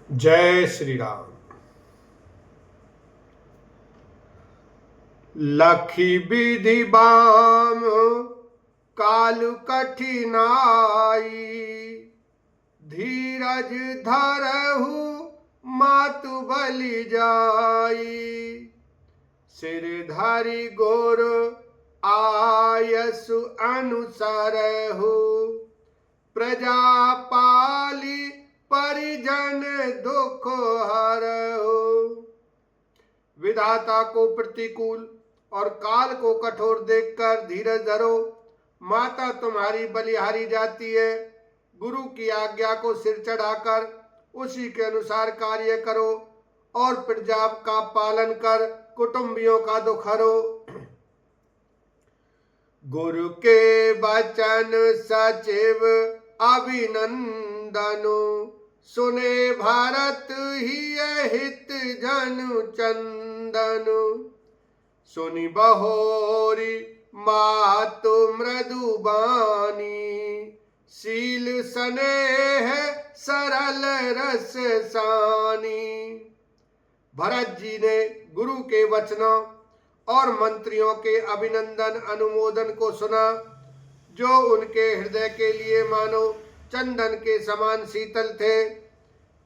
जय श्री राम। लखी विधि बाम कालु कठिनाई, धीरज धरहु मातु बलि जाई। सिर धारी गोर आयसु अनुसरहु, प्रजा पाली परिजन दुख हरहु। विधाता को प्रतिकूल और काल को कठोर देखकर धीरज धरो। माता तुम्हारी बलिहारी जाती है। गुरु की आज्ञा को सिर चढ़ाकर उसी के अनुसार कार्य करो और प्रजा का पालन कर कुटुंबियों का दुख हरो। गुरु के वचन सचिव अभिनंदनु, सुने भारत ही हित जनु चंदनु। सुनि बहोरी मातु मृदु बानी, शील स्नेह सरल रस सानी। भरत जी ने गुरु के वचनों और मंत्रियों के अभिनंदन अनुमोदन को सुना, जो उनके हृदय के लिए मानो चंदन के समान शीतल थे।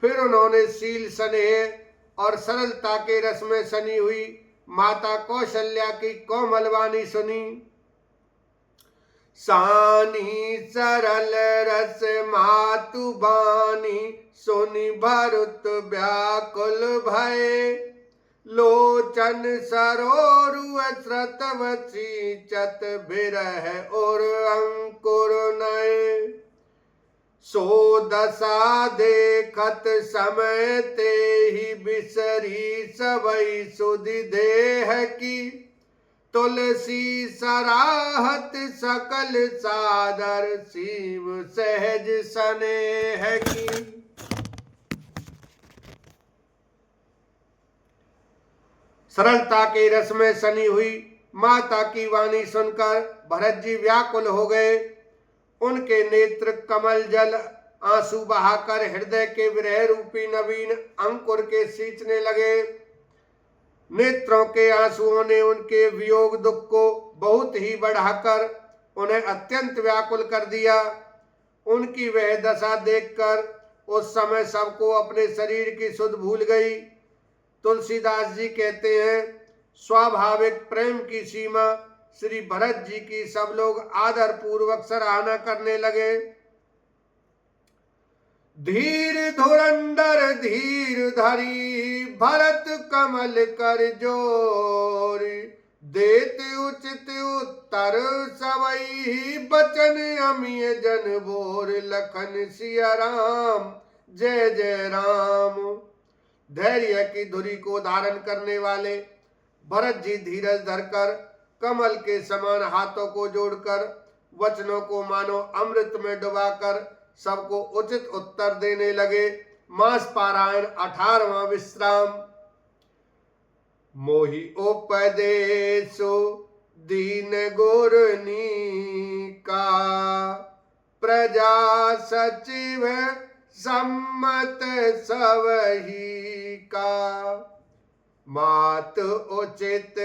फिर उन्होंने शील स्नेह और सरलता के रस में सनी हुई माता कौशल्या की कोमल वाणी सुनी। सानी सरल रस मातु बानी, सुनि भरत व्याकुल भय। लोचन सरोरु श्रतवसी, चत बिरह और अंकुर नय। सो दशा देखत समय ते ही, बिसरी सबई सुधि देह की। तुलसी सराहत सकल सादर, शिव सहज स्नेह की। सरलता के रस में सनी हुई माता की वाणी सुनकर भरत जी व्याकुल हो गए। उनके नेत्र कमल जल आंसू बहाकर हृदय के विरह रूपी नवीन अंकुर के सींचने लगे। नेत्रों के आंसुओं ने उनके वियोग दुख को बहुत ही बढ़ाकर उन्हें अत्यंत व्याकुल कर दिया। उनकी वह दशा देखकर उस समय सबको अपने शरीर की सुध भूल गई। तुलसीदास जी कहते हैं, स्वाभाविक प्रेम की सीमा श्री भरत जी की सब लोग आदर पूर्वक सराहना करने लगे। धीर धुरंधर धीर धरी, भरत कमल कर जोर। देत उचित उत्तर सवई, बचन अमिय जन बोर। लखन सिया राम जय जय राम। धैर्य की धुरी को धारण करने वाले भरत जी धीरज धरकर कमल के समान हाथों को जोड़कर वचनों को मानो अमृत में डुबाकर सबको उचित उत्तर देने लगे। मास पारायण 18वां विश्राम। मोहि उपदेशो दीन गुरनी का, प्रजा सचिव सम्मत सवही का। मात उचित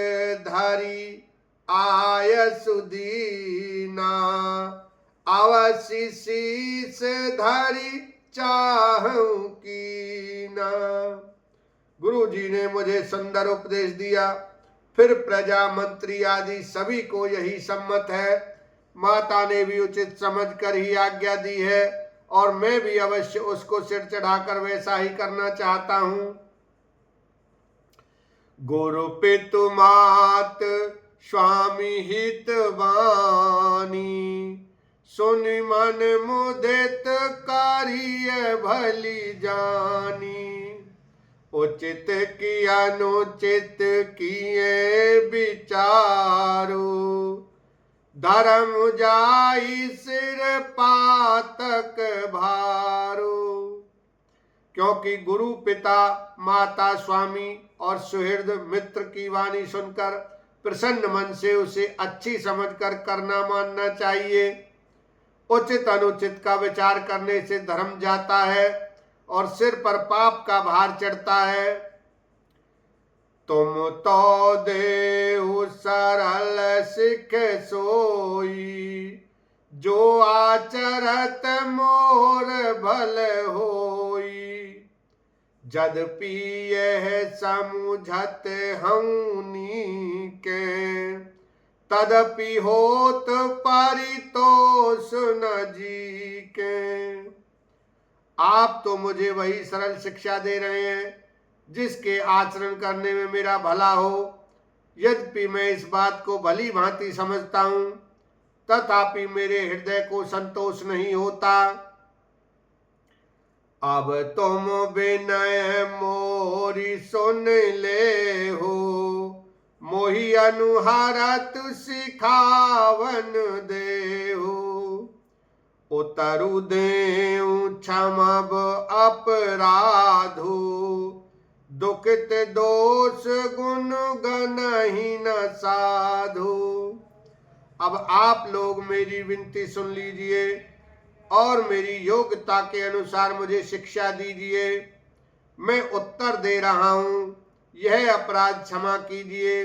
धरी आय सुदीना, अवश्य शीस धरी चाहूं कीना। गुरु जी ने मुझे सुंदर उपदेश दिया। फिर प्रजा मंत्री आदि सभी को यही सम्मत है। माता ने भी उचित समझकर ही आज्ञा दी है और मैं भी अवश्य उसको सिर चढ़ाकर वैसा ही करना चाहता हूं। गुरु पितु मात स्वामी हित वाणी, सुनि मन मुदित कार्य भली जानी। उचित की अनुचित किए विचारो, धर्म जाई सिर पातक भारो। क्योंकि गुरु पिता माता स्वामी और सुहृद मित्र की वाणी सुनकर प्रसन्न मन से उसे अच्छी समझकर करना मानना चाहिए। उचित अनुचित का विचार करने से धर्म जाता है और सिर पर पाप का भार चढ़ता है। तुम तो देहु सरल सिख सोई, जो आचरत मोर भल होई। जदपि यह समुझत हऊनी के, तदपि होत परितोष न जी के। आप तो मुझे वही सरल शिक्षा दे रहे हैं जिसके आचरण करने में मेरा भला हो। यद्यपि मैं इस बात को भली भांति समझता हूं, तथापि मेरे हृदय को संतोष नहीं होता। अब तुम विनय मोरी सुन ले हो, मोहि अनुहारत सिखावन दे हो। उतरु देऊ क्षमब अपराधो, दुखित दोष गुण गनहि न साधु। अब आप लोग मेरी विनती सुन लीजिए और मेरी योग्यता के अनुसार मुझे शिक्षा दीजिए। मैं उत्तर दे रहा हूं, यह अपराध क्षमा कीजिए।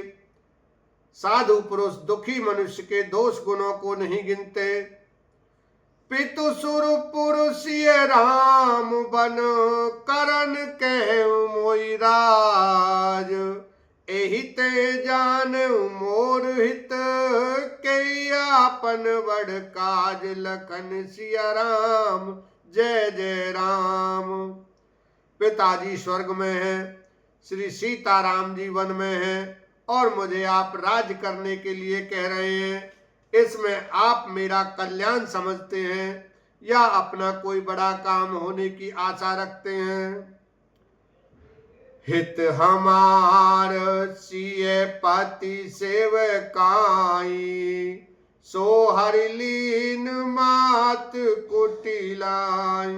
साधु पुरुष दुखी मनुष्य के दोष गुणों को नहीं गिनते। पितु सुर पुरुषिय राम बन, करन कहु मोहि राज। एहि ते जान मोर हित, के आपन बड़ काज। लखन सिया राम जय जय राम। पिताजी स्वर्ग में हैं, श्री सीताराम जी वन में हैं, और मुझे आप राज करने के लिए कह रहे हैं। इसमें आप मेरा कल्याण समझते हैं या अपना कोई बड़ा काम होने की आशा रखते हैं? हित हमार सिय पति सेवकाई, सो हरिलीन मात कुटिलाई।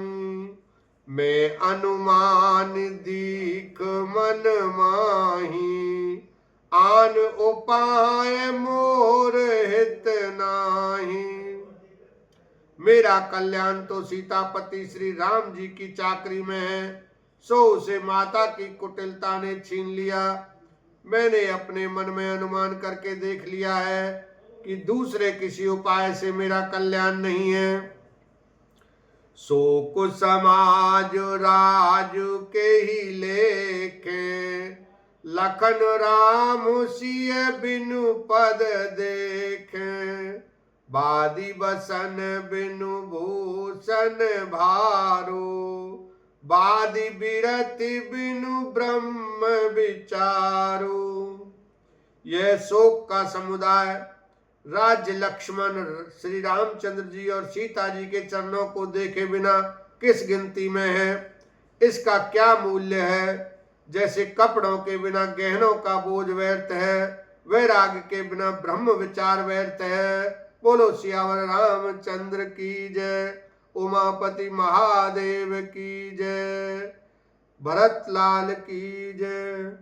मैं अनुमान दीख मन माही, आन उपाय मोर हित नाही। मेरा कल्याण तो सीतापति श्री राम जी की चाकरी में है, सो उसे माता की कुटिलता ने छीन लिया। मैंने अपने मन में अनुमान करके देख लिया है कि दूसरे किसी उपाय से मेरा कल्याण नहीं है। सो कुसमाज राजु के ही लेखे, लखन राम सिय बिनु पद देखे। बादी बसन बिनु भूषण भारो, बादी बिरति बिनु ब्रह्म विचारो। यह शोक का समुदाय राज्य लक्ष्मण श्री रामचंद्र जी और सीता जी के चरणों को देखे बिना किस गिनती में है? इसका क्या मूल्य है? जैसे कपड़ों के बिना गहनों का बोझ व्यर्थ है, वैराग्य के बिना ब्रह्म विचार व्यर्थ है। बोलो सियावर रामचंद्र की जय, उमापति महादेव की जय, भरत लाल की जय।